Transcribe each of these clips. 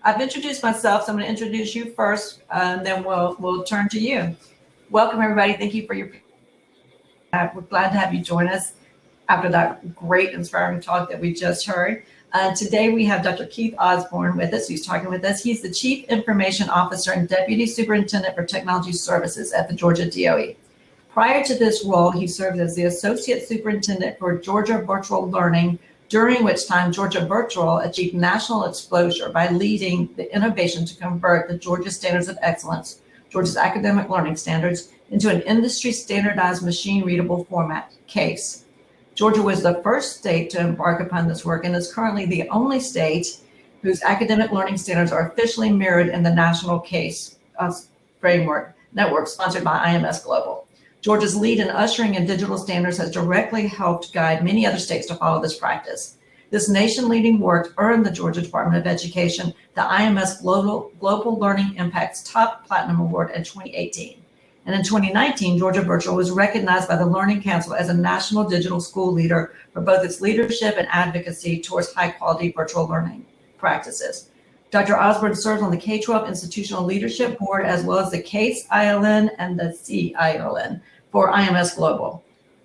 I've introduced myself, so I'm going to introduce you first, and then we'll turn to you. Welcome, everybody. Thank you for your. We're glad to have you join us after that great, inspiring talk that we just heard. Today we have Dr. Keith Osborne with us, who's talking with us. He's the Chief Information Officer and Deputy Superintendent for Technology Services at the Georgia DOE. Prior to this role, he served as the Associate Superintendent for Georgia Virtual Learning, during which time Georgia Virtual achieved national exposure by leading the innovation to convert the Georgia Standards of Excellence, Georgia's academic learning standards, into an industry standardized machine readable format, CASE. Georgia was the first state to embark upon this work and is currently the only state whose academic learning standards are officially mirrored in the national CASE framework network sponsored by IMS Global. Georgia's lead in ushering in digital standards has directly helped guide many other states to follow this practice. This nation-leading work earned the Georgia Department of Education the IMS Global Learning Impact's Top Platinum Award in 2018. And in 2019, Georgia Virtual was recognized by the Learning Council as a national digital school leader for both its leadership and advocacy towards high-quality virtual learning practices. Dr. Osborne serves on the K-12 Institutional Leadership Board, as well as the CASE-ILN and the CILN for IMS Global.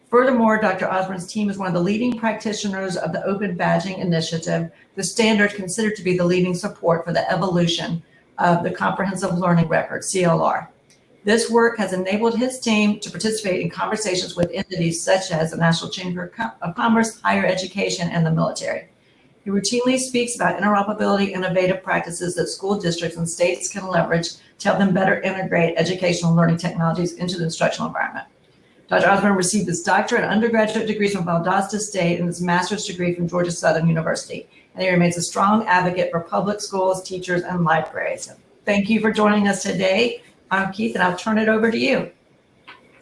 Furthermore, Dr. Osborne's team is one of the leading practitioners of the Open Badging Initiative, the standard considered to be the leading support for the evolution of the Comprehensive Learning Record, CLR. This work has enabled his team to participate in conversations with entities such as the National Chamber of Commerce, higher education, and the military. He routinely speaks about interoperability, innovative practices that school districts and states can leverage to help them better integrate educational and learning technologies into the instructional environment. Dr. Osborne received his doctorate and undergraduate degrees from Valdosta State and his master's degree from Georgia Southern University. And he remains a strong advocate for public schools, teachers, and libraries. So thank you for joining us today. I'm Keith, and I'll turn it over to you.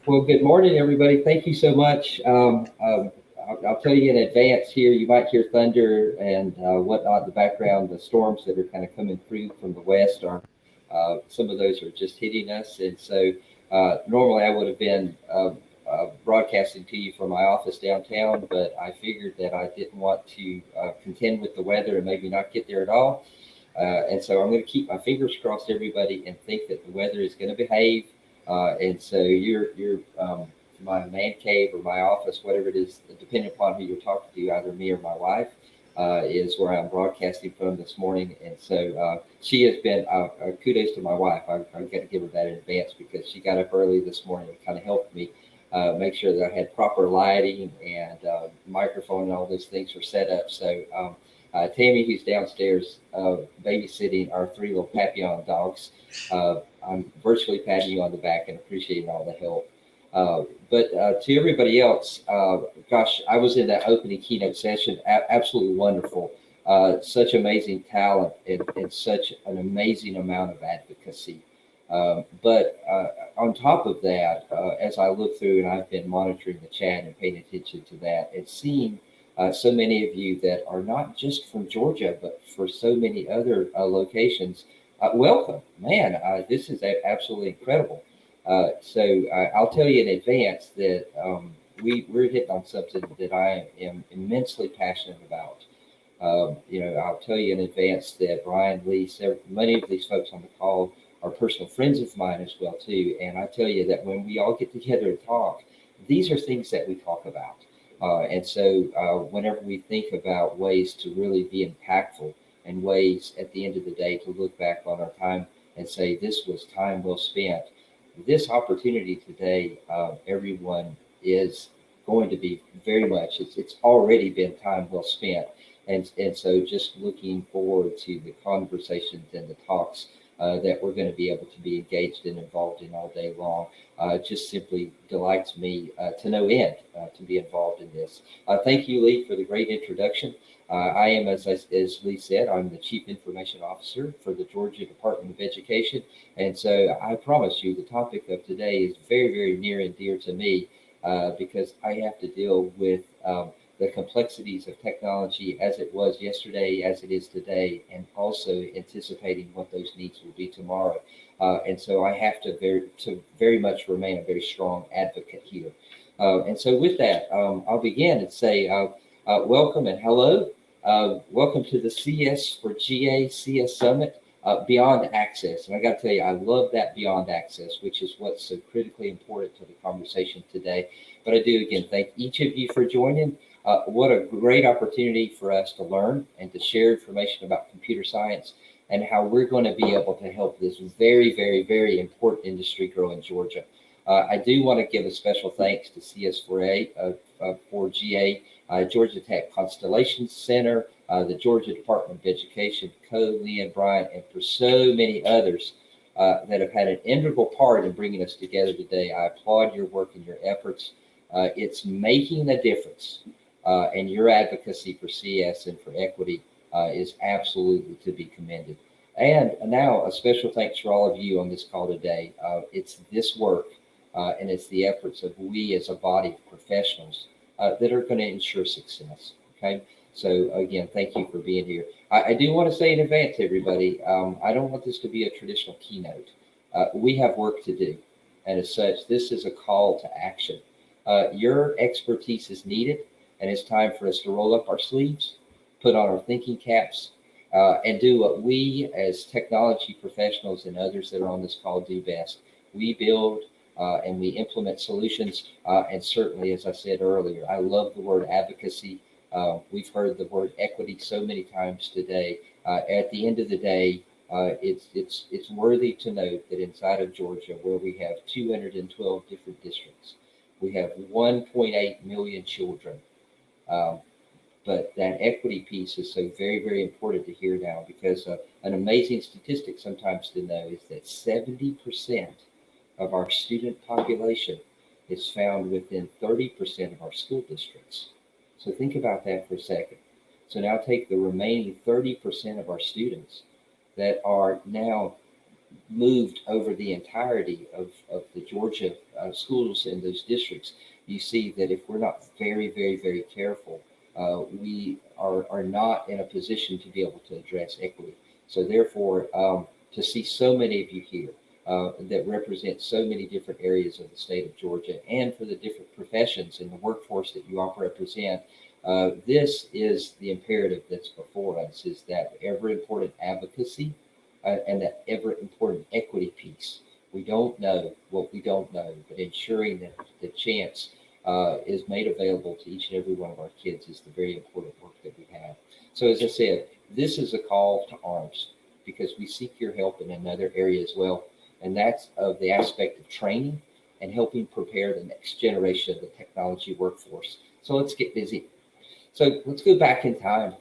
Well, good morning, everybody. Thank you so much. I'll tell you in advance here, you might hear thunder and whatnot in the background. The storms that are kind of coming through from the west are, some of those are just hitting us. And so normally I would have been broadcasting to you from my office downtown, but I figured that I didn't want to contend with the weather and maybe not get there at all. And so I'm going to keep my fingers crossed, everybody, and think that the weather is going to behave. And so you're my man cave or my office, whatever it is, depending upon who you're talking to, either me or my wife, is where I'm broadcasting from this morning. And so she has been, kudos to my wife. I've got to give her that in advance because she got up early this morning and kind of helped me make sure that I had proper lighting and microphone and all those things were set up. So Tammy, who's downstairs babysitting our 3 little Papillon dogs, I'm virtually patting you on the back and appreciating all the help. But to everybody else, gosh, I was in that opening keynote session, absolutely wonderful. Such amazing talent and such an amazing amount of advocacy. But on top of that, as I look through and I've been monitoring the chat and paying attention to that and seeing so many of you that are not just from Georgia, but for so many other locations, welcome, man, this is absolutely incredible. So I'll tell you in advance that we're hitting on something that I am immensely passionate about. I'll tell you in advance that Brian, Leigh, many of these folks on the call are personal friends of mine as well too. And I tell you that when we all get together and talk, these are things that we talk about. And so whenever we think about ways to really be impactful and ways at the end of the day to look back on our time and say, this was time well spent, this opportunity today, everyone is going to be very much, it's already been time well spent. And so just looking forward to the conversations and the talks that we're going to be able to be engaged and involved in all day long. Just simply delights me to no end to be involved in this. Thank you, Leigh, for the great introduction. I am, as Leigh said, I'm the Chief Information Officer for the Georgia Department of Education. And so I promise you the topic of today is very, very near and dear to me because I have to deal with the complexities of technology as it was yesterday, as it is today, and also anticipating what those needs will be tomorrow. And so I have to very much remain a very strong advocate here. And so with that, I'll begin and say welcome and hello. Welcome to the CS4GA Summit, Beyond Access. And I got to tell you, I love that Beyond Access, which is what's so critically important to the conversation today. But I do, again, thank each of you for joining. What a great opportunity for us to learn and to share information about computer science and how we're going to be able to help this very, very, very important industry grow in Georgia. I do want to give a special thanks to CS4GA, Georgia Tech Constellations Center, the Georgia Department of Education, Leigh and Brian, and for so many others that have had an integral part in bringing us together today. I applaud your work and your efforts. It's making a difference, and your advocacy for CS and for equity is absolutely to be commended. And now a special thanks for all of you on this call today. It's this work and it's the efforts of we as a body of professionals that are going to ensure success. Okay. So again, thank you for being here. I do want to say in advance, everybody, I don't want this to be a traditional keynote. We have work to do. And as such, this is a call to action. Your expertise is needed, and it's time for us to roll up our sleeves, put on our thinking caps, and do what we as technology professionals and others that are on this call do best. We build and we implement solutions. And certainly, as I said earlier, I love the word advocacy. We've heard the word equity so many times today. At the end of the day, it's worthy to note that inside of Georgia, where we have 212 different districts, we have 1.8 million children. But that equity piece is so very, very important to hear now, because an amazing statistic sometimes to know is that 70% of our student population is found within 30% of our school districts. So think about that for a second. So now take the remaining 30% of our students that are now moved over the entirety of the Georgia schools in those districts. You see that if we're not very, very, very careful, we are not in a position to be able to address equity. So therefore, to see so many of you here that represent so many different areas of the state of Georgia, and for the different professions in the workforce that you all represent, this is the imperative that's before us, is that ever important advocacy and that ever important equity piece. We don't know what we don't know, but ensuring that the chance is made available to each and every one of our kids is the very important work that we have. So as I said, this is a call to arms, because we seek your help in another area as well. And that's of the aspect of training and helping prepare the next generation of the technology workforce. So let's get busy. So let's go back in time.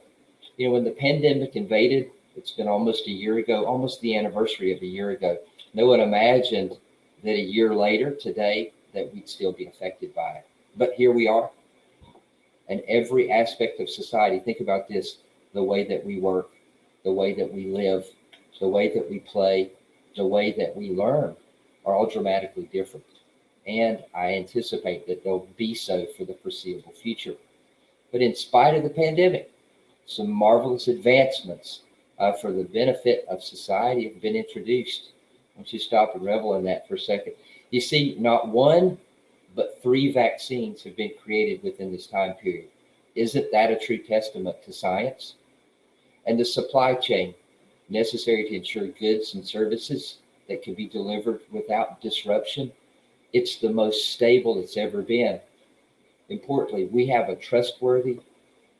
You know, when the pandemic invaded, it's been almost a year ago, almost the anniversary of a year ago. No one imagined that a year later today that we'd still be affected by it. But here we are. And every aspect of society, think about this, the way that we work, the way that we live, the way that we play, the way that we learn are all dramatically different. And I anticipate that they'll be so for the foreseeable future. But in spite of the pandemic, some marvelous advancements for the benefit of society have been introduced. I want you to stop and revel in that for a second. You see, not one, but 3 vaccines have been created within this time period. Isn't that a true testament to science? And the supply chain necessary to ensure goods and services that can be delivered without disruption, it's the most stable it's ever been. Importantly, we have a trustworthy,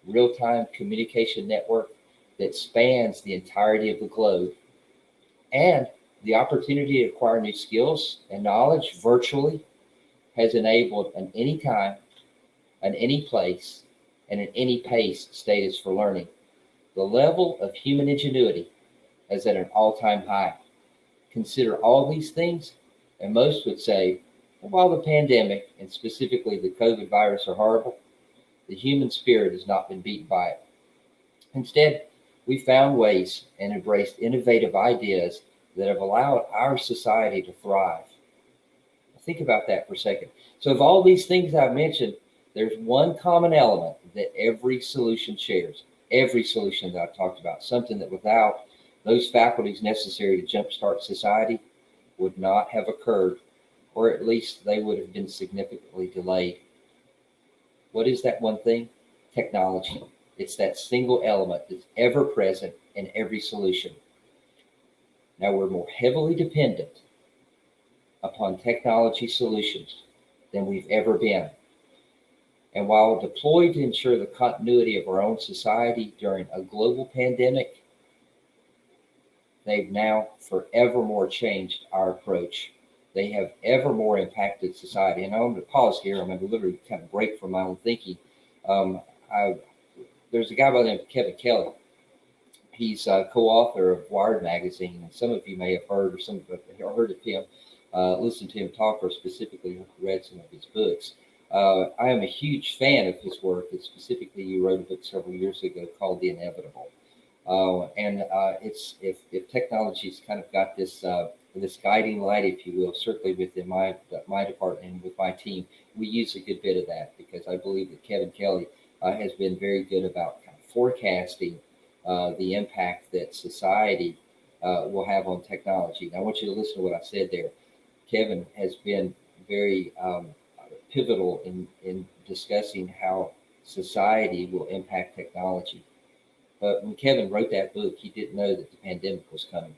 real-time communication network that spans the entirety of the globe. And the opportunity to acquire new skills and knowledge virtually has enabled an anytime, an any place, and an any pace status for learning. The level of human ingenuity is at an all-time high. Consider all these things, and most would say, well, while the pandemic, and specifically the COVID virus, are horrible, the human spirit has not been beaten by it. Instead, we found ways and embraced innovative ideas that have allowed our society to thrive. Think about that for a second. So of all these things I've mentioned, there's one common element that every solution shares. Every solution that I've talked about, something that without those faculties necessary to jumpstart society would not have occurred, or at least they would have been significantly delayed. What is that one thing? Technology. It's that single element that's ever present in every solution. Now we're more heavily dependent upon technology solutions than we've ever been. And while deployed to ensure the continuity of our own society during a global pandemic, they've now forevermore changed our approach. They have evermore impacted society. And I'm going to pause here. I'm going to literally kind of break from my own thinking. There's a guy by the name of Kevin Kelly. He's a co-author of Wired magazine, and some of you may have heard of him, listened to him talk, or specifically read some of his books. I am a huge fan of his work, and specifically he wrote a book several years ago called The Inevitable. It's if technology's kind of got this this guiding light, if you will, certainly within my department and with my team, we use a good bit of that, because I believe that Kevin Kelly has been very good about kind of forecasting the impact that society will have on technology. Now, I want you to listen to what I said there. Kevin has been very pivotal in discussing how society will impact technology. But when Kevin wrote that book, he didn't know that the pandemic was coming.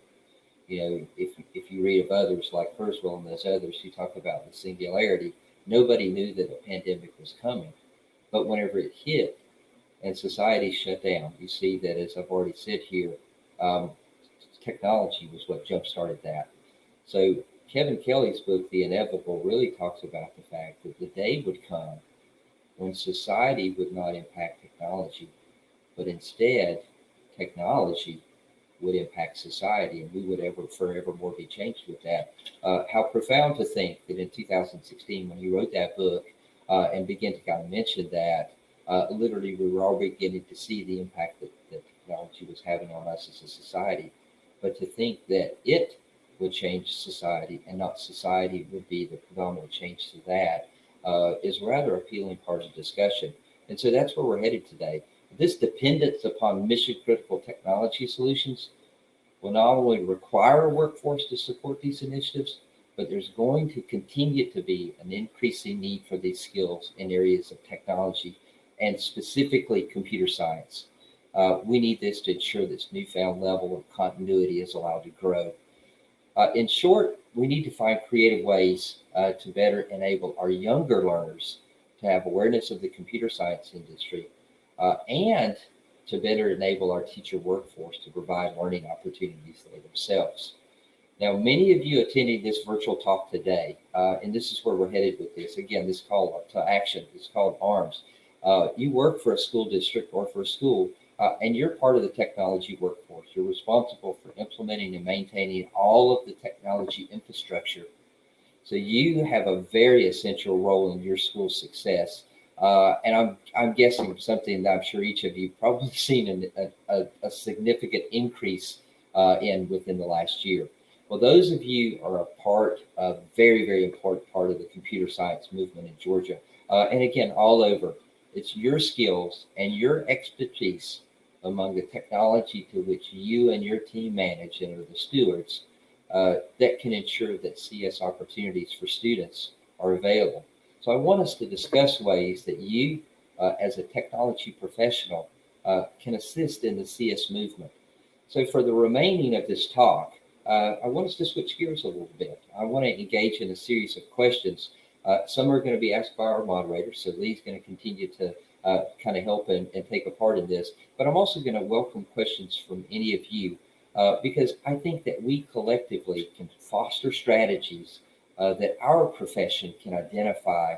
You know, if you read of others like Kurzweil and those others who talk about the singularity, nobody knew that a pandemic was coming. But whenever it hit and society shut down, you see that, as I've already said here, technology was what jump-started that. So Kevin Kelly's book, The Inevitable, really talks about the fact that the day would come when society would not impact technology, but instead technology would impact society, and we would forevermore be changed with that. How profound to think that in 2016, when he wrote that book and began to kind of mention that, literally we were all beginning to see the impact that technology was having on us as a society. But to think that it would change society and not society would be the predominant change to that is rather appealing part of the discussion. And so that's where we're headed today. This dependence upon mission-critical technology solutions will not only require a workforce to support these initiatives, but there's going to continue to be an increasing need for these skills in areas of technology, and specifically computer science. We need this to ensure this newfound level of continuity is allowed to grow. In short, we need to find creative ways to better enable our younger learners to have awareness of the computer science industry, and to better enable our teacher workforce to provide learning opportunities they themselves. Now, many of you attending this virtual talk today, and this is where we're headed with this. Again, this call to action is called ARMS. You work for a school district or for a school, and you're part of the technology workforce. You're responsible for implementing and maintaining all of the technology infrastructure. So you have a very essential role in your school's success. And I'm guessing something that I'm sure each of you probably seen a significant increase within the last year. Well, those of you are a very, very important part of the computer science movement in Georgia. And again, all over. It's your skills and your expertise among the technology to which you and your team manage and are the stewards that can ensure that CS opportunities for students are available. So I want us to discuss ways that you, as a technology professional, can assist in the CS movement. So for the remaining of this talk, I want us to switch gears a little bit. I want to engage in a series of questions. Some are going to be asked by our moderator, so Leigh's going to continue to kind of help and take a part in this. But I'm also going to welcome questions from any of you, because I think that we collectively can foster strategies that our profession can identify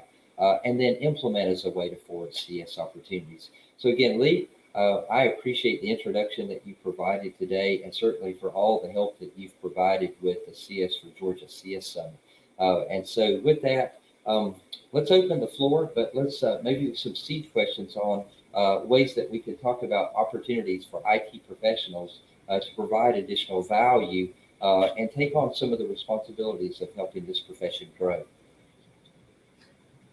and then implement as a way to forward CS opportunities. So again, Leigh, I appreciate the introduction that you provided today, and certainly for all the help that you've provided with the CS4GA CS Summit. And so with that, let's open the floor, but let's maybe some seed questions on ways that we could talk about opportunities for IT professionals to provide additional value and take on some of the responsibilities of helping this profession grow.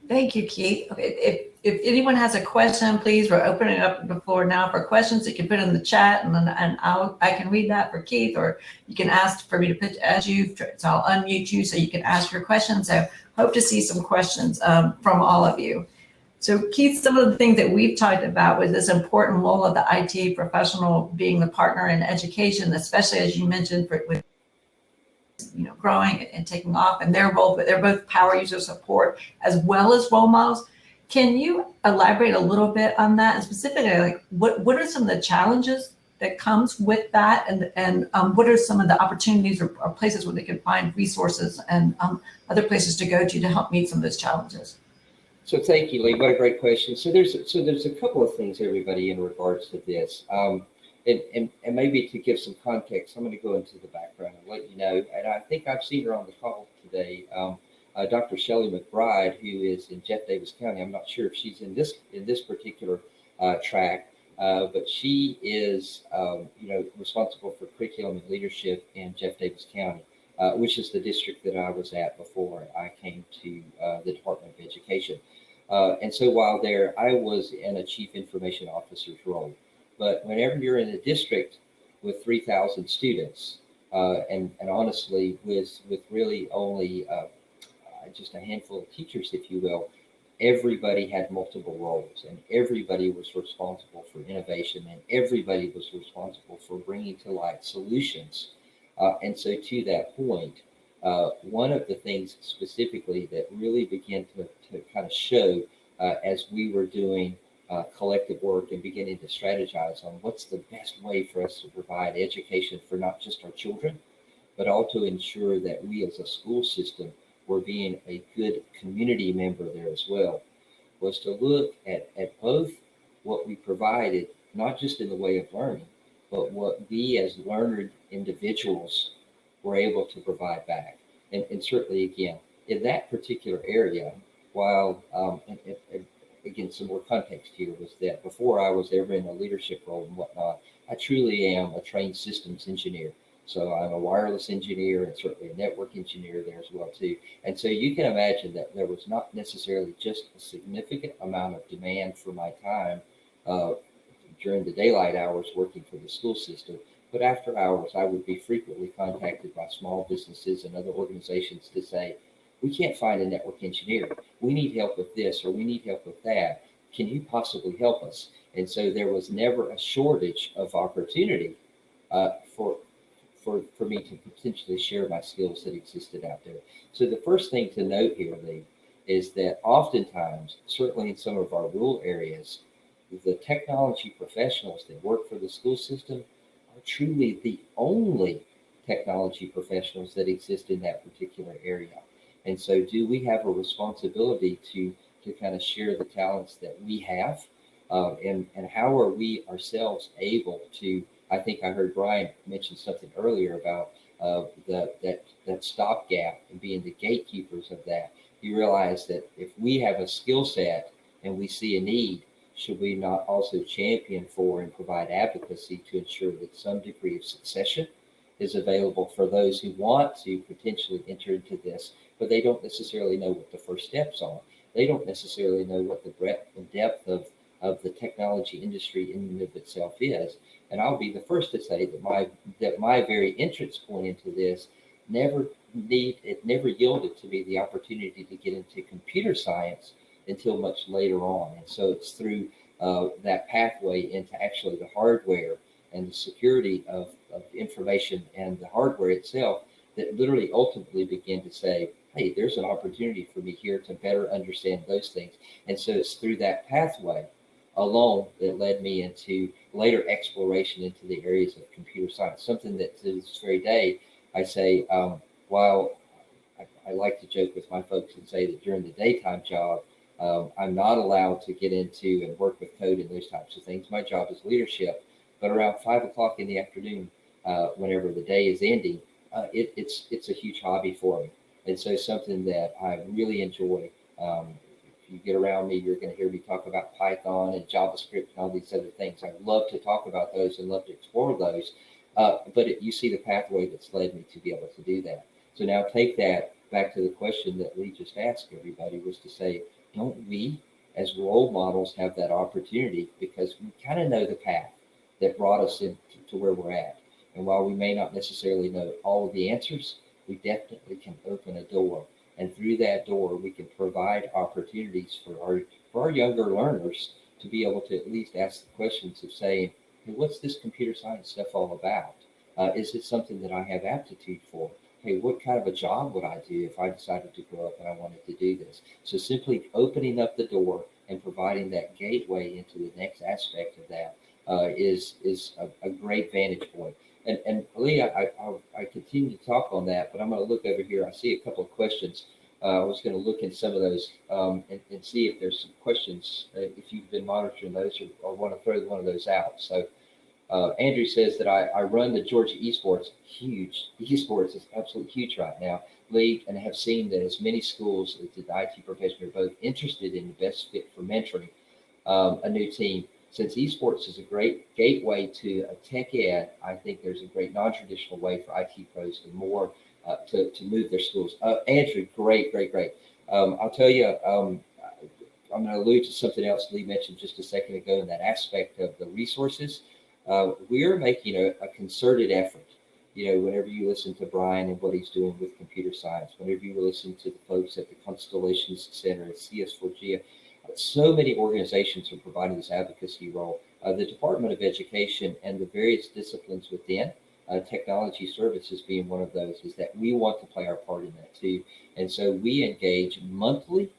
Thank you, Keith. Okay, if anyone has a question, please, we're opening up the floor now for questions. You can put in the chat, and I can read that for Keith, or you can ask for me to pitch as you. So I'll unmute you so you can ask your questions. So hope to see some questions from all of you. So Keith, some of the things that we've talked about was this important role of the IT professional being the partner in education, especially as you mentioned with growing and taking off, and their role, but they're both power user support as well as role models. Can you elaborate a little bit on that, and specifically, like what are some of the challenges that comes with that, and what are some of the opportunities or places where they can find resources and other places to go to help meet some of those challenges? So thank you, Leigh. What a great question. So there's a couple of things, everybody, in regards to this. And maybe to give some context, I'm going to go into the background and let you know. And I think I've seen her on the call today, Dr. Shelly Mcbride, who is in Jeff Davis County. I'm not sure if she's in this particular track, but she is responsible for curriculum and leadership in Jeff Davis County, which is the district that I was at before I came to the Department of Education. And so while there, I was in a chief information officer's role. But whenever you're in a district with 3,000 students, and honestly, with really only just a handful of teachers, if you will, everybody had multiple roles, and everybody was responsible for innovation, and everybody was responsible for bringing to light solutions. And so to that point, one of the things specifically that really began to kind of show as we were doing collective work and beginning to strategize on what's the best way for us to provide education for not just our children, but also ensure that we as a school system were being a good community member there as well, was to look at both what we provided, not just in the way of learning, but what we as learned individuals were able to provide back. And certainly, again, in that particular area, while, again, some more context here was that before I was ever in a leadership role and whatnot, I truly am a trained systems engineer. So I'm a wireless engineer and certainly a network engineer there as well too. And so you can imagine that there was not necessarily just a significant amount of demand for my time during the daylight hours working for the school system, but after hours, I would be frequently contacted by small businesses and other organizations to say, we can't find a network engineer. We need help with this, or we need help with that. Can you possibly help us? And so there was never a shortage of opportunity for me to potentially share my skills that existed out there. So the first thing to note here, Leigh, is that oftentimes, certainly in some of our rural areas, the technology professionals that work for the school system are truly the only technology professionals that exist in that particular area. And so do we have a responsibility to kind of share the talents that we have? And how are we ourselves able to, I think I heard Brian mention something earlier about that stopgap and being the gatekeepers of that. You realize that if we have a skill set and we see a need, should we not also champion for and provide advocacy to ensure that some degree of succession is available for those who want to potentially enter into this, but they don't necessarily know what the first steps are. They don't necessarily know what the breadth and depth of the technology industry in and of itself is. And I'll be the first to say that my very entrance point into this never yielded to me the opportunity to get into computer science until much later on. And so it's through that pathway into actually the hardware and the security of information and the hardware itself that literally ultimately began to say, hey, there's an opportunity for me here to better understand those things. And so it's through that pathway alone that led me into later exploration into the areas of computer science, something that to this very day, I say, while I like to joke with my folks and say that during the daytime job, I'm not allowed to get into and work with code and those types of things. My job is leadership, but around 5 o'clock in the afternoon, whenever the day is ending, it's a huge hobby for me. And so something that I really enjoy. If you get around me, you're going to hear me talk about Python and JavaScript and all these other things. I love to talk about those and love to explore those. But you see the pathway that's led me to be able to do that. So now take that back to the question that Leigh just asked everybody, was to say, don't we as role models have that opportunity, because we kind of know the path that brought us into where we're at. And while we may not necessarily know all of the answers, we definitely can open a door. And through that door, we can provide opportunities for for our younger learners to be able to at least ask the questions of saying, hey, what's this computer science stuff all about? Is it something that I have aptitude for? Hey, what kind of a job would I do if I decided to grow up and I wanted to do this? So simply opening up the door and providing that gateway into the next aspect of that is a great vantage point. And Leigh, I continue to talk on that, but I'm going to look over here. I see a couple of questions. I was going to look in some of those and see if there's some questions, if you've been monitoring those or want to throw one of those out. So Andrew says that I run the Georgia esports, huge. Esports is absolutely huge right now, Leigh, and have seen that as many schools as the IT professionals are both interested in the best fit for mentoring a new team. Since esports is a great gateway to a tech ed, I think there's a great non-traditional way for IT pros and more to move their schools. Andrew, great. I'll tell you, I'm going to allude to something else Leigh mentioned just a second ago in that aspect of the resources. We're making a concerted effort. Whenever you listen to Brian and what he's doing with computer science, whenever you listen to the folks at the Constellations Center at CS4GA, so many organizations are providing this advocacy role. The Department of Education and the various disciplines within technology services being one of those, is that we want to play our part in that too. And so we engage monthly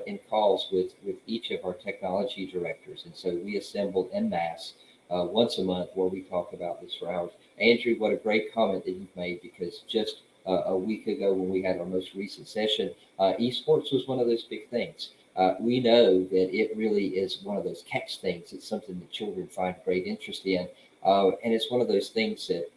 in calls with each of our technology directors. And so we assemble en masse once a month where we talk about this for hours. Andrew, what a great comment that you've made, because just a week ago when we had our most recent session, esports was one of those big things. We know that it really is one of those catch things. It's something that children find great interest in. And it's one of those things that,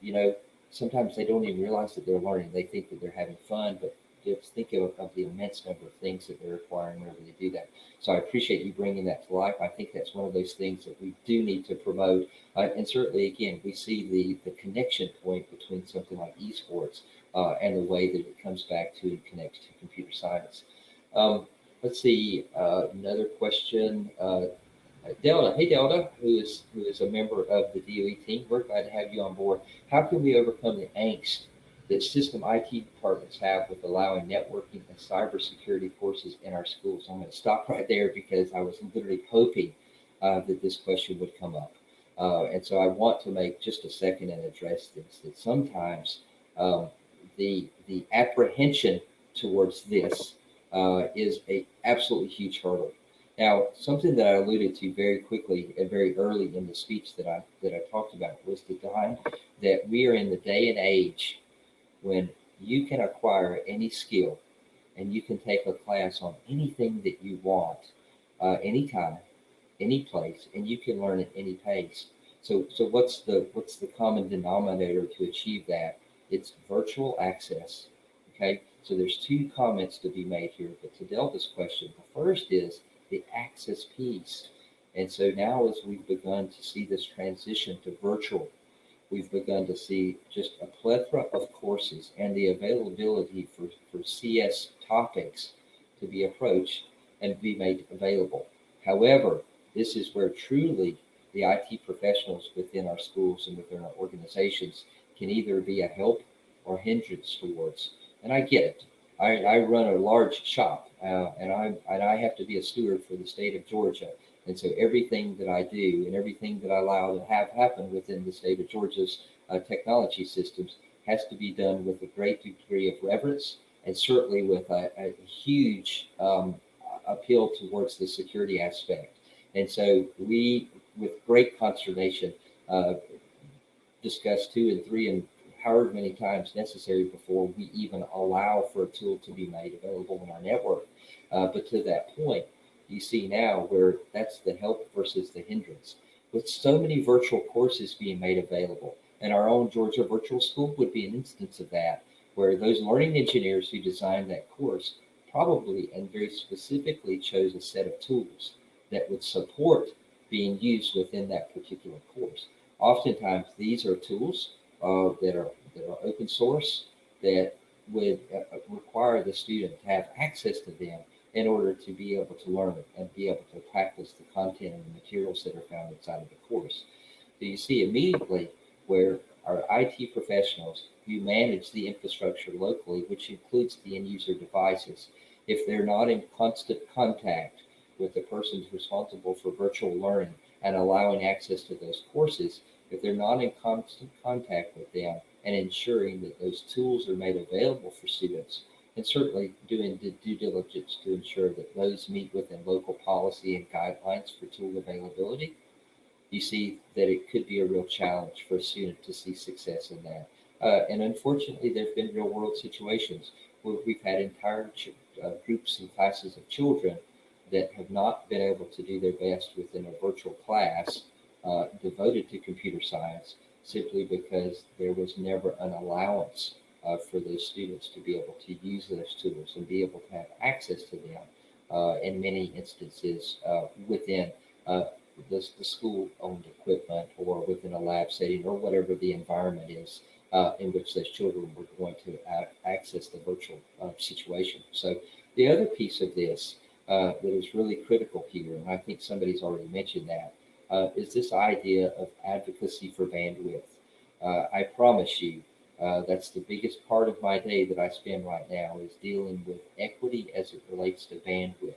sometimes they don't even realize that they're learning. They think that they're having fun, but just think of the immense number of things that they're acquiring whenever they do that. So I appreciate you bringing that to life. I think that's one of those things that we do need to promote. And certainly, again, we see the connection point between something like esports and the way that it comes back to and connects to computer science. Let's see, another question. Delta, hey Delta, who is a member of the DOE team. We're glad to have you on board. How can we overcome the angst that system IT departments have with allowing networking and cybersecurity courses in our schools? I'm going to stop right there because I was literally hoping that this question would come up. And so I want to make just a second and address this, that sometimes the apprehension towards this is a absolutely huge hurdle. Now, something that I alluded to very quickly and very early in the speech that I talked about was the time that we are in the day and age when you can acquire any skill and you can take a class on anything that you want, anytime, any place, and you can learn at any pace. So what's the common denominator to achieve that? It's virtual access. Okay, so there's two comments to be made here, but to Delta's question, the first is the access piece. And so now as we've begun to see this transition to virtual, we've begun to see just a plethora of courses and the availability for CS topics to be approached and be made available. However, this is where truly the IT professionals within our schools and within our organizations can either be a help or hindrance towards. And I get it. I run a large shop and I have to be a steward for the state of Georgia. And so everything that I do and everything that I allow to have happen within the state of Georgia's technology systems has to be done with a great degree of reverence and certainly with a huge appeal towards the security aspect. And so we, with great consternation, discuss 2 and 3 and however many times necessary before we even allow for a tool to be made available in our network. But to that point, you see now where that's the help versus the hindrance. With so many virtual courses being made available, and our own Georgia Virtual School would be an instance of that, where those learning engineers who designed that course probably and very specifically chose a set of tools that would support being used within that particular course. Oftentimes, these are tools that are open source that would require the student to have access to them in order to be able to learn it and be able to practice the content and the materials that are found inside of the course. So you see immediately where our IT professionals who manage the infrastructure locally, which includes the end user devices, if they're not in constant contact with the persons responsible for virtual learning and allowing access to those courses if they're not in constant contact with them, and ensuring that those tools are made available for students, and certainly doing the due diligence to ensure that those meet within local policy and guidelines for tool availability, you see that it could be a real challenge for a student to see success in that. And unfortunately, there have been real world situations where we've had entire groups and classes of children that have not been able to do their best within a virtual class devoted to computer science, simply because there was never an allowance for those students to be able to use those tools and be able to have access to them in many instances within the school-owned equipment or within a lab setting or whatever the environment is in which those children were going to access the virtual situation. So the other piece of this that is really critical here, and I think somebody's already mentioned that, is this idea of advocacy for bandwidth. I promise you, that's the biggest part of my day that I spend right now, is dealing with equity as it relates to bandwidth.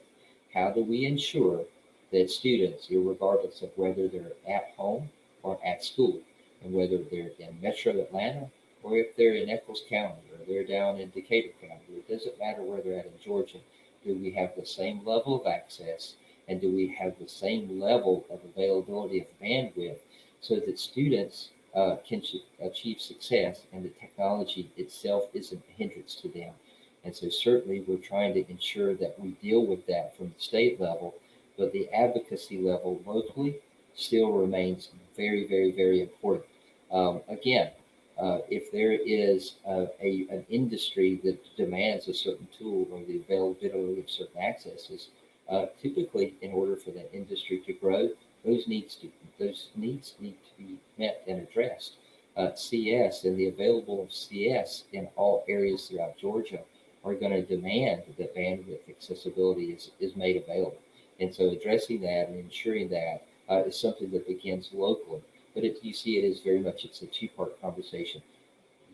How do we ensure that students, regardless of whether they're at home or at school, and whether they're in Metro Atlanta or if they're in Eccles County or they're down in Decatur County, it doesn't matter where they're at in Georgia, do we have the same level of access, and do we have the same level of availability of bandwidth so that students can achieve success and the technology itself isn't a hindrance to them? And so certainly we're trying to ensure that we deal with that from the state level, but the advocacy level locally still remains very, very, very important. Again, if there is an industry that demands a certain tool or the availability of certain accesses, typically in order for that industry to grow, those needs need to be met and addressed. CS and the available of CS in all areas throughout Georgia are going to demand that bandwidth accessibility is made available. And so addressing that and ensuring that is something that begins locally. But you see it as very much, it's a two-part conversation.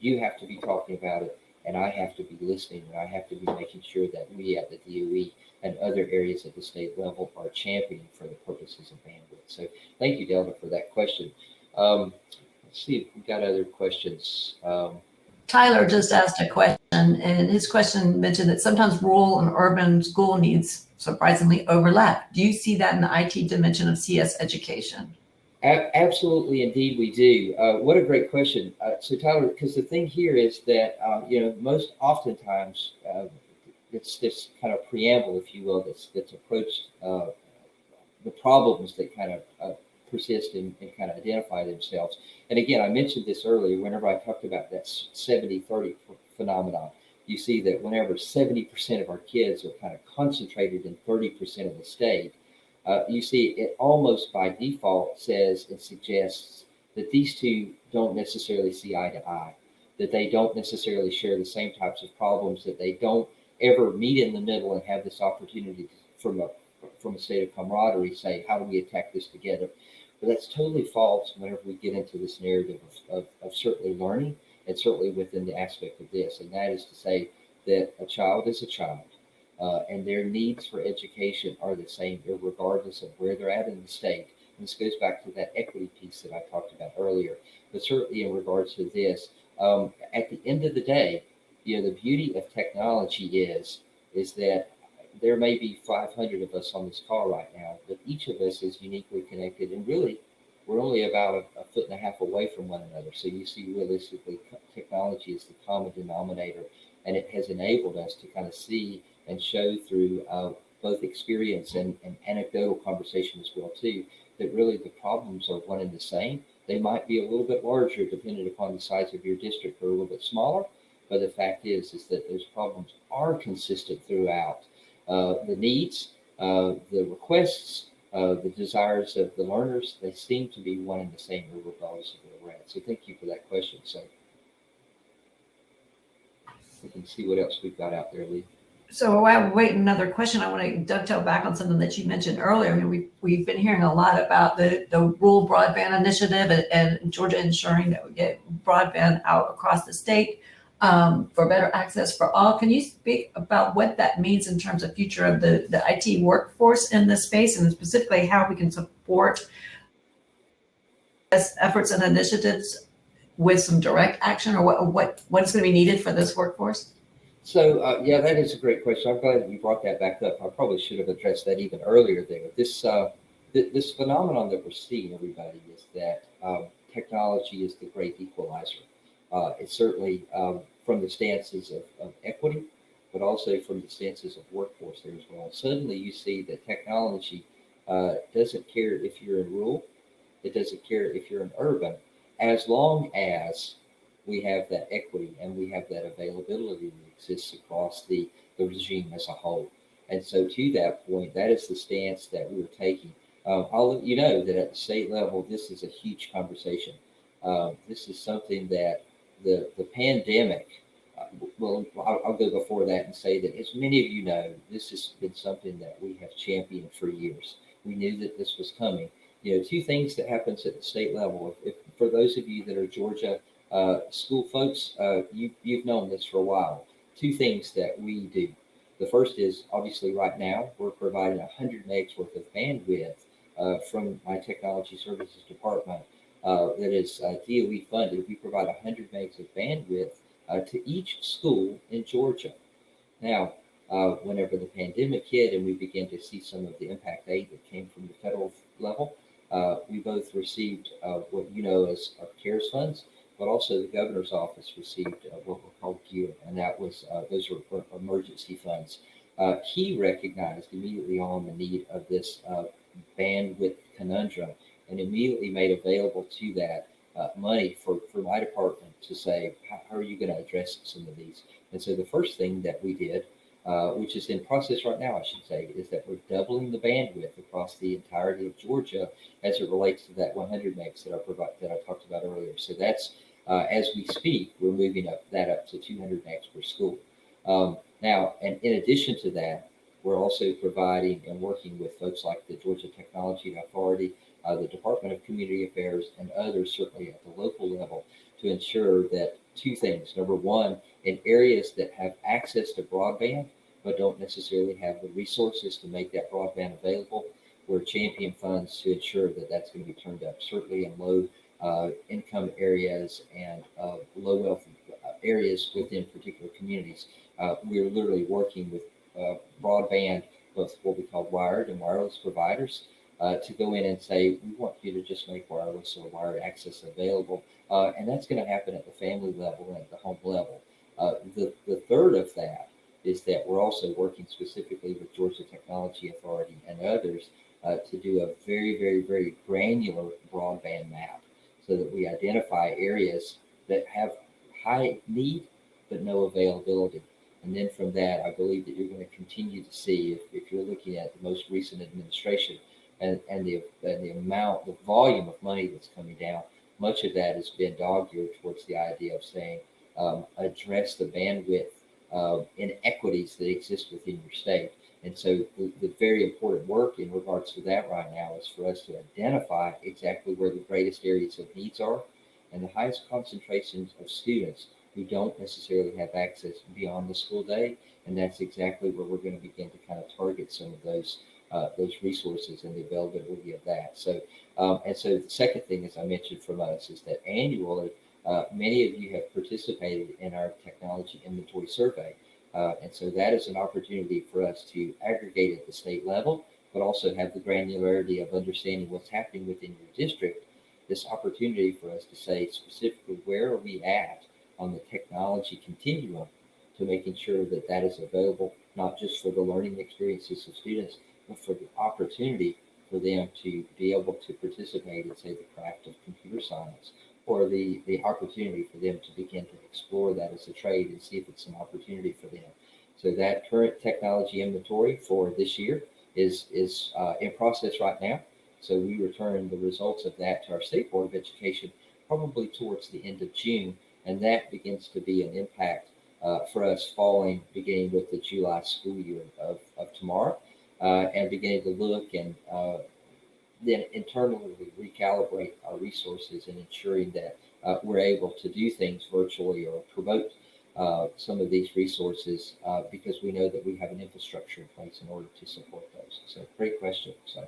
You have to be talking about it, and I have to be listening, and I have to be making sure that we at the DOE and other areas at the state level are championing for the purposes of bandwidth. So thank you, Delta, for that question. Let's see if we've got other questions. Tyler just asked a question, and his question mentioned that sometimes rural and urban school needs surprisingly overlap. Do you see that in the IT dimension of CS education? Absolutely, indeed, we do. What a great question. So, Tyler, because the thing here is that, most oftentimes, it's this kind of preamble, if you will, that's approached the problems that kind of persist and kind of identify themselves. And again, I mentioned this earlier, whenever I talked about that 70-30 phenomenon, you see that whenever 70% of our kids are kind of concentrated in 30% of the state, you see it almost by default says and suggests that these two don't necessarily see eye to eye, that they don't necessarily share the same types of problems, that they don't ever meet in the middle and have this opportunity from a state of camaraderie, say, how do we attack this together? But that's totally false whenever we get into this narrative of certainly learning, and certainly within the aspect of this, and that is to say that a child is a child. And their needs for education are the same, regardless of where they're at in the state. And this goes back to that equity piece that I talked about earlier. But certainly in regards to this, at the end of the day, the beauty of technology is that there may be 500 of us on this call right now, but each of us is uniquely connected. And really, we're only about a foot and a half away from one another. So you see, realistically, technology is the common denominator, and it has enabled us to kind of see and show through both experience and anecdotal conversation as well too, that really the problems are one and the same. They might be a little bit larger depending upon the size of your district, or a little bit smaller, but the fact is that those problems are consistent throughout. The needs, the requests, the desires of the learners, they seem to be one and the same regardless of where we're at. So thank you for that question. So we can see what else we've got out there, Leigh. So while we're waiting another question, I want to dovetail back on something that you mentioned earlier. I mean, we've been hearing a lot about the rural broadband initiative and Georgia ensuring that we get broadband out across the state. for better access for all. Can you speak about what that means in terms of future of the IT workforce in this space, and specifically how we can support efforts and initiatives with some direct action, or what's going to be needed for this workforce? So yeah, that is a great question. I'm glad you brought that back up. I probably should have addressed that even earlier there. This phenomenon that we're seeing, everybody, is that technology is the great equalizer. It's certainly from the stances of equity, but also from the stances of workforce there as well. Suddenly you see that technology doesn't care if you're in rural, it doesn't care if you're in urban, as long as we have that equity and we have that availability that exists across the regime as a whole. And so to that point, that is the stance that we're taking. I'll let you know that at the state level, this is a huge conversation. This is something that the pandemic, well, I'll go before that and say that, as many of you know, this has been something that we have championed for years. We knew that this was coming. You know, two things that happens at the state level. If for those of you that are Georgia school folks, you've known this for a while. Two things that we do. The first is, obviously right now we're providing 100 megs worth of bandwidth from my technology services department that is DOE funded. We provide 100 megs of bandwidth to each school in Georgia. Now, whenever the pandemic hit and we began to see some of the impact aid that came from the federal level, we both received what you know as our CARES funds, but also the governor's office received what were called GEAR, and that was those were emergency funds. He recognized immediately on the need of this bandwidth conundrum and immediately made available to that money for my department to say, how are you going to address some of these? And so the first thing that we did, which is in process right now, I should say, is that we're doubling the bandwidth across the entirety of Georgia as it relates to that 100 megs that I talked about earlier. So that's as we speak, we're moving that up to 200 megs per school. Now, and in addition to that, we're also providing and working with folks like the Georgia Technology Authority, the Department of Community Affairs, and others, certainly at the local level, to ensure that two things. Number one, in areas that have access to broadband, but don't necessarily have the resources to make that broadband available, we're champion funds to ensure that that's going to be turned up, certainly in low income areas and low wealth areas within particular communities. We're literally working with broadband, both what we call wired and wireless providers, to go in and say, we want you to just make wireless or wired access available. And that's going to happen at the family level and at the home level. The third of that is that we're also working specifically with Georgia Technology Authority and others to do a very, very, very granular broadband map so that we identify areas that have high need but no availability. And then from that, I believe that you're going to continue to see, if you're looking at the most recent administration and the amount, the volume of money that's coming down, much of that has been dog-eared towards the idea of saying, address the bandwidth inequities that exist within your state. And so the very important work in regards to that right now is for us to identify exactly where the greatest areas of needs are and the highest concentrations of students who don't necessarily have access beyond the school day. And that's exactly where we're going to begin to kind of target some of those resources and the availability of that. So, and so the second thing, as I mentioned from us, is that annually, many of you have participated in our technology inventory survey. And so that is an opportunity for us to aggregate at the state level, but also have the granularity of understanding what's happening within your district. This opportunity for us to say specifically, where are we at on the technology continuum to making sure that that is available, not just for the learning experiences of students, but for the opportunity for them to be able to participate in, say, the craft of computer science, or the opportunity for them to begin to explore that as a trade and see if it's an opportunity for them. So that current technology inventory for this year is in process right now. So we return the results of that to our State Board of Education probably towards the end of June, and that begins to be an impact for us beginning with the July school year of tomorrow, and beginning to look and then internally recalibrate our resources and ensuring that we're able to do things virtually or promote some of these resources because we know that we have an infrastructure in place in order to support those. So great question. So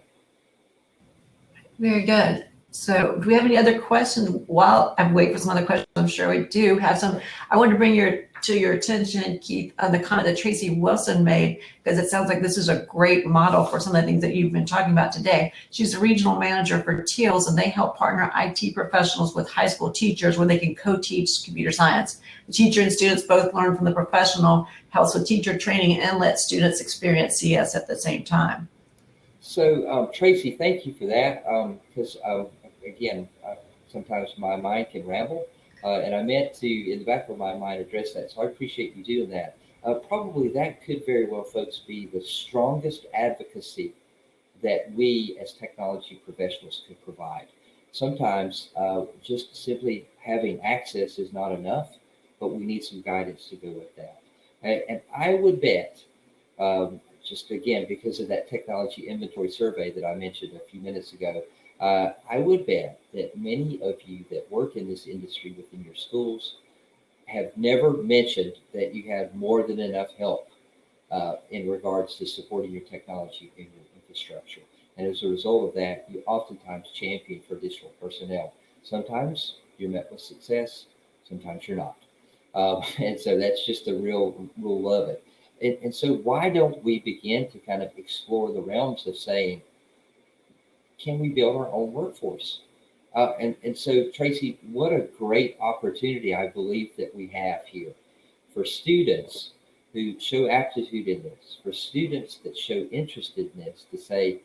Very good. So do we have any other questions? While I'm waiting for some other questions, I'm sure we do have some. I wanted to bring your attention, Keith, on the comment that Tracy Wilson made, because it sounds like this is a great model for some of the things that you've been talking about today. She's a regional manager for TEALS, and they help partner IT professionals with high school teachers where they can co-teach computer science. The teacher and students both learn from the professional, helps with teacher training, and let students experience CS at the same time. So, Tracy, thank you for that. Because again, sometimes my mind can ramble, and I meant to, in the back of my mind, address that. So I appreciate you doing that. Probably that could very well, folks, be the strongest advocacy that we as technology professionals could provide. Sometimes just simply having access is not enough, but we need some guidance to go with that. And I would bet, just again, because of that technology inventory survey that I mentioned a few minutes ago, I would bet that many of you that work in this industry within your schools have never mentioned that you have more than enough help in regards to supporting your technology in your infrastructure. And as a result of that, you oftentimes champion for additional personnel. Sometimes you're met with success, sometimes you're not. And so that's just the real rule of it. And so why don't we begin to kind of explore the realms of saying, can we build our own workforce? And so, Tracy, what a great opportunity I believe that we have here for students who show aptitude in this, for students that show interest in this, to say,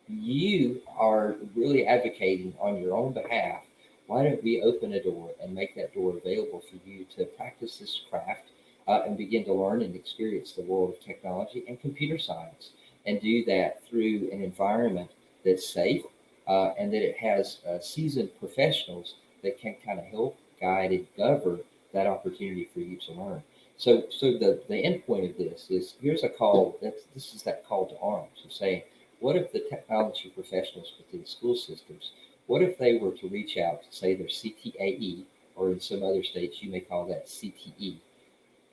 you are really advocating on your own behalf. Why don't we open a door and make that door available for you to practice this craft and begin to learn and experience the world of technology and computer science, and do that through an environment that's safe and that it has seasoned professionals that can kind of help guide and govern that opportunity for you to learn. So the end point of this is, here's a call. This is that call to arms of saying, what if the technology professionals within school systems, what if they were to reach out to, say, their CTAE, or in some other states you may call that CTE,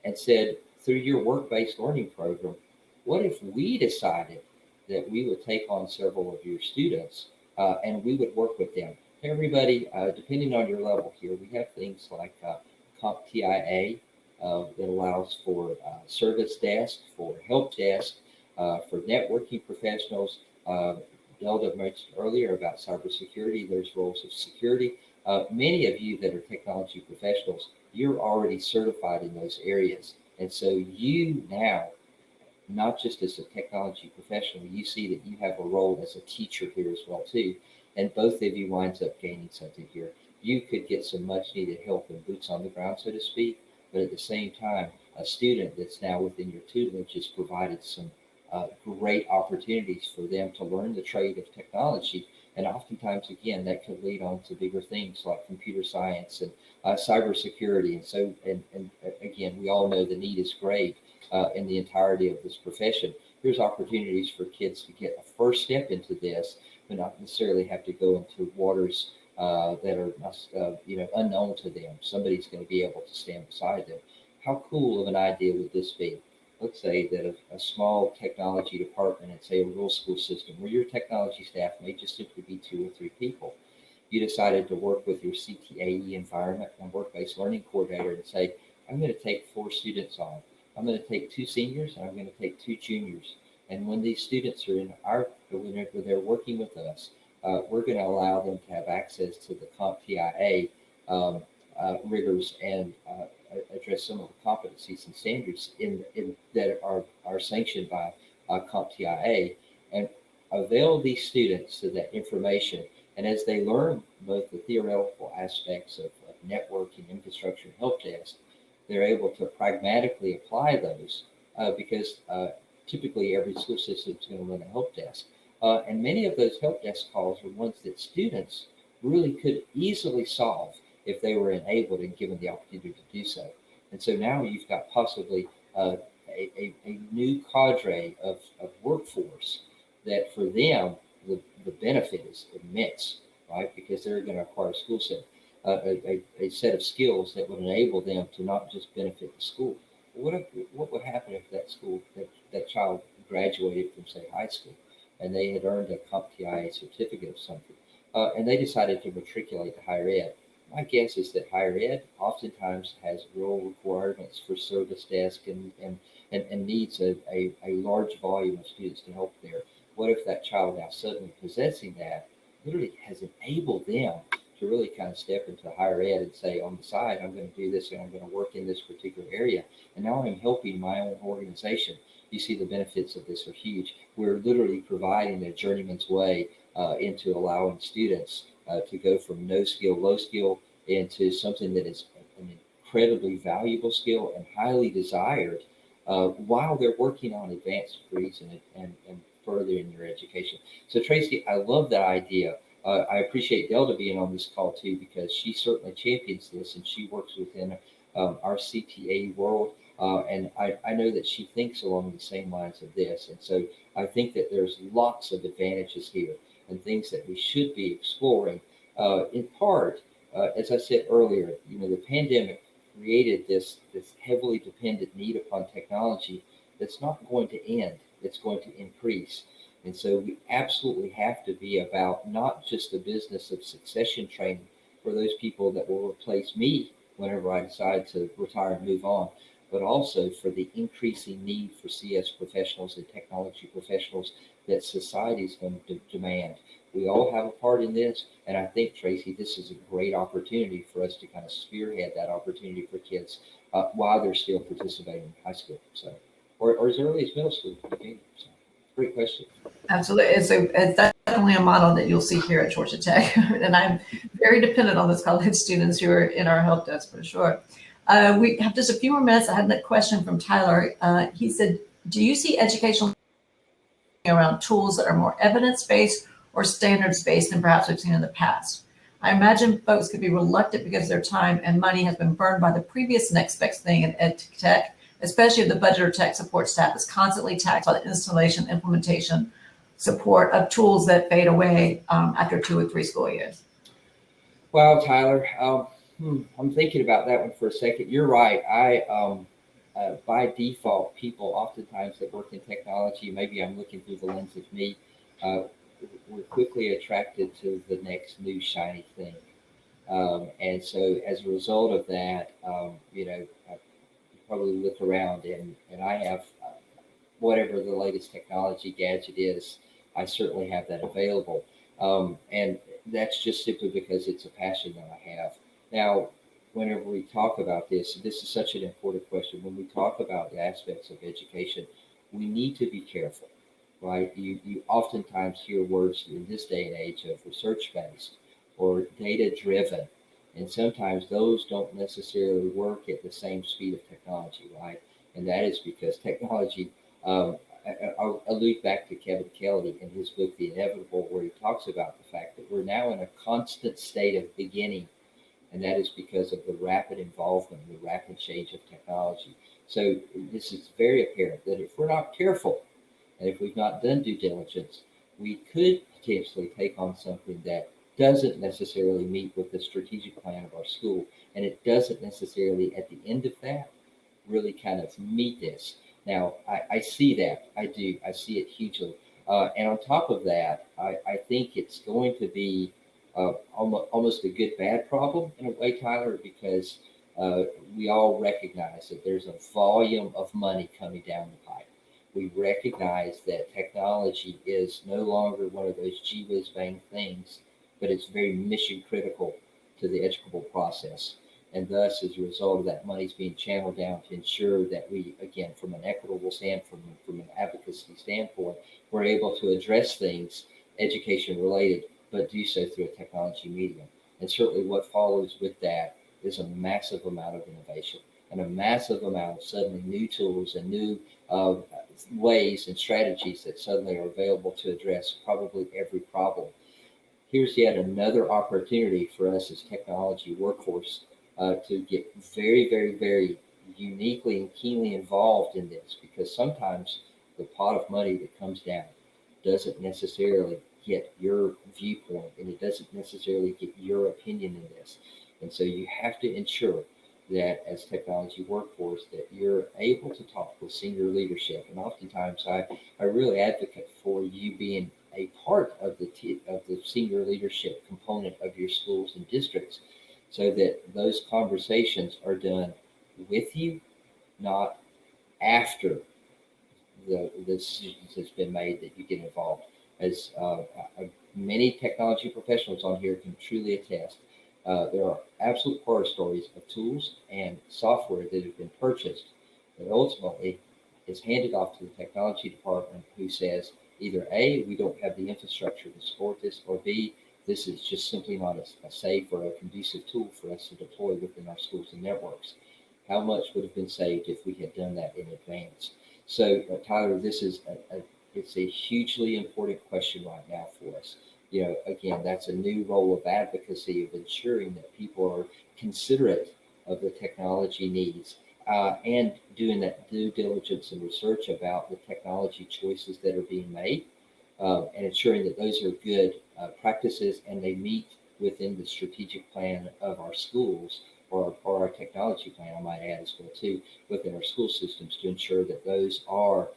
and said, through your work-based learning program, what if we decided that we would take on several of your students and we would work with them? Everybody, depending on your level here, we have things like CompTIA that allows for service desk, for help desk, for networking professionals. Delta mentioned earlier about cybersecurity. There's roles of security. Many of you that are technology professionals, you're already certified in those areas. And so you now, not just as a technology professional, you see that you have a role as a teacher here as well too. And both of you winds up gaining something here. You could get some much needed help and boots on the ground, so to speak. But at the same time, a student that's now within your tutelage has provided some great opportunities for them to learn the trade of technology. And oftentimes, again, that could lead on to bigger things like computer science and cybersecurity. And so, and again, we all know the need is great in the entirety of this profession. Here's opportunities for kids to get a first step into this, but not necessarily have to go into waters that are unknown to them. Somebody's going to be able to stand beside them. How cool of an idea would this be? Let's say that a small technology department at, say, a rural school system, where your technology staff may just simply be 2 or 3 people. You decided to work with your CTAE environment and work-based learning coordinator and say, I'm going to take 4 students on. I'm going to take 2 seniors and I'm going to take 2 juniors. And when these students are when they're working with us, we're going to allow them to have access to the CompTIA rigors and address some of the competencies and standards that are sanctioned by CompTIA, and avail these students to that information. And as they learn both the theoretical aspects of networking, infrastructure, and help desk, they're able to pragmatically apply those because typically every school system is going to run a help desk. And many of those help desk calls are ones that students really could easily solve if they were enabled and given the opportunity to do so. And so now you've got possibly a new cadre of workforce that for them, the benefit is immense, right? Because they're going to acquire a skill set. a set of skills that would enable them to not just benefit the school. What would happen if that child graduated from, say, high school, and they had earned a CompTIA certificate of something, and they decided to matriculate to higher ed? My guess is that higher ed oftentimes has real requirements for service desk and needs a large volume of students to help there. What if that child, now suddenly possessing that, literally has enabled them to really kind of step into higher ed and say, on the side, I'm going to do this and I'm going to work in this particular area. And now I'm helping my own organization. You see, the benefits of this are huge. We're literally providing a journeyman's way into allowing students to go from no skill, low skill, into something that is an incredibly valuable skill and highly desired while they're working on advanced degrees and furthering their education. So Tracy, I love that idea. I appreciate Delta being on this call too, because she certainly champions this and she works within our CTA world. And I know that she thinks along the same lines of this. And so I think that there's lots of advantages here and things that we should be exploring. In part, as I said earlier, the pandemic created this heavily dependent need upon technology that's not going to end, it's going to increase. And so we absolutely have to be about not just the business of succession training for those people that will replace me whenever I decide to retire and move on, but also for the increasing need for CS professionals and technology professionals that society is going to demand. We all have a part in this, and I think, Tracy, this is a great opportunity for us to kind of spearhead that opportunity for kids while they're still participating in high school, so or as early as middle school. So, great question. Absolutely. It's definitely a model that you'll see here at Georgia Tech. And I'm very dependent on those college students who are in our help desk for sure. We have just a few more minutes. I had that question from Tyler. He said, do you see educational around tools that are more evidence-based or standards-based than perhaps we've seen in the past? I imagine folks could be reluctant because their time and money has been burned by the previous next best thing in ed tech, especially if the budget or tech support staff is constantly taxed by the installation, implementation, support of tools that fade away after 2 or 3 school years. Well, Tyler, I'm thinking about that one for a second. You're right. By default, people oftentimes that work in technology, maybe I'm looking through the lens of me, we're quickly attracted to the next new shiny thing. And so as a result of that, I probably look around and I have whatever the latest technology gadget is, I certainly have that available. And that's just simply because it's a passion that I have. Now, whenever we talk about this is such an important question. When we talk about the aspects of education, we need to be careful, right? You oftentimes hear words in this day and age of research-based or data-driven, and sometimes those don't necessarily work at the same speed of technology, right? And that is because technology, I'll allude back to Kevin Kelly in his book, The Inevitable, where he talks about the fact that we're now in a constant state of beginning. And that is because of the rapid involvement, the rapid change of technology. So this is very apparent that if we're not careful and if we've not done due diligence, we could potentially take on something that doesn't necessarily meet with the strategic plan of our school. And it doesn't necessarily, at the end of that, really kind of meet this. Now, I see that. I do. I see it hugely. And on top of that, I think it's going to be almost a good bad problem in a way, Tyler, because we all recognize that there's a volume of money coming down the pipe. We recognize that technology is no longer one of those gee whiz bang things, but it's very mission critical to the educational process. And thus, as a result of that, money's being channeled down to ensure that we, again, from an equitable standpoint, from an advocacy standpoint, we're able to address things education related, but do so through a technology medium. And certainly what follows with that is a massive amount of innovation and a massive amount of suddenly new tools and new ways and strategies that suddenly are available to address probably every problem. Here's yet another opportunity for us as technology workforce to get very, very, very uniquely and keenly involved in this, because sometimes the pot of money that comes down doesn't necessarily get your viewpoint and it doesn't necessarily get your opinion in this. And so you have to ensure that as technology workforce that you're able to talk with senior leadership. And oftentimes I really advocate for you being a part of the senior leadership component of your schools and districts, so that those conversations are done with you, not after the decisions has been made that you get involved. As many technology professionals on here can truly attest, there are absolute horror stories of tools and software that have been purchased that ultimately is handed off to the technology department, who says either A, we don't have the infrastructure to support this, or B, this is just simply not a safe or a conducive tool for us to deploy within our schools and networks. How much would have been saved if we had done that in advance? So, Tyler, this is it's a hugely important question right now for us. Again, that's a new role of advocacy, of ensuring that people are considerate of the technology needs, and doing that due diligence and research about the technology choices that are being made, and ensuring that those are good practices and they meet within the strategic plan of our schools, or our technology plan, I might add as well too, within our school systems, to ensure that those are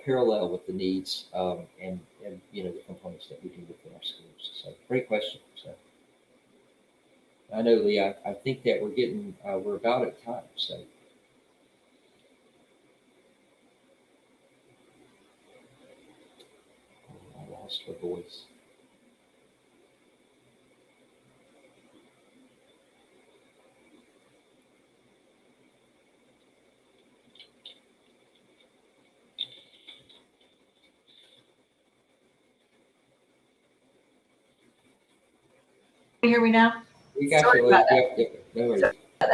parallel with the needs, and the components that we do within our schools. So great question. So I know, Leigh, I think that we're about at time. So I lost her voice. Can you hear me now? We got Sorry you, Leigh. Yep, no worries.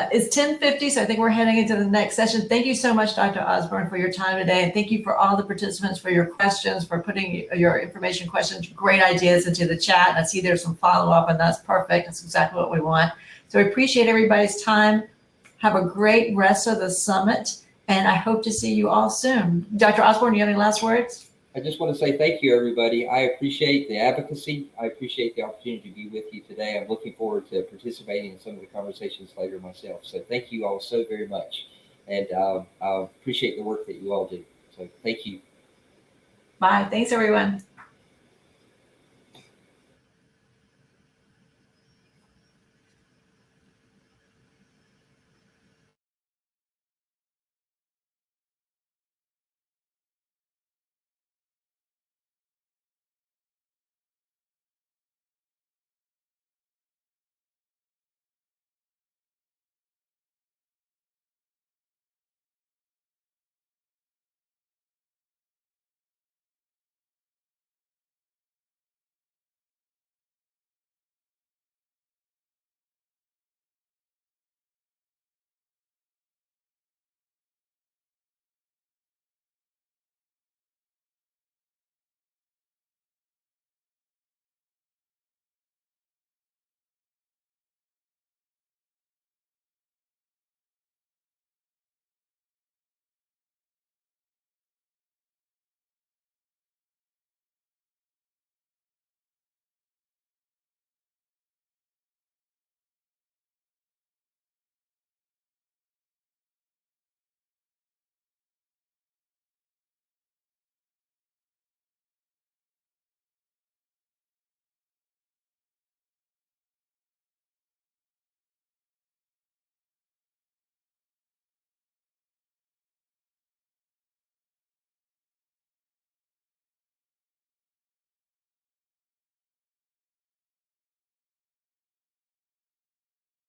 It's 10:50, so I think we're heading into the next session. Thank you so much, Dr. Osborne, for your time today. And thank you for all the participants for your questions, for putting your information questions, great ideas into the chat. And I see there's some follow-up, and that's perfect. That's exactly what we want. So we appreciate everybody's time. Have a great rest of the summit, and I hope to see you all soon. Dr. Osborne, do you have any last words? I just want to say thank you, everybody. I appreciate the advocacy. I appreciate the opportunity to be with you today. I'm looking forward to participating in some of the conversations later myself. So thank you all so very much. And I appreciate the work that you all do. So thank you. Bye. Thanks, everyone.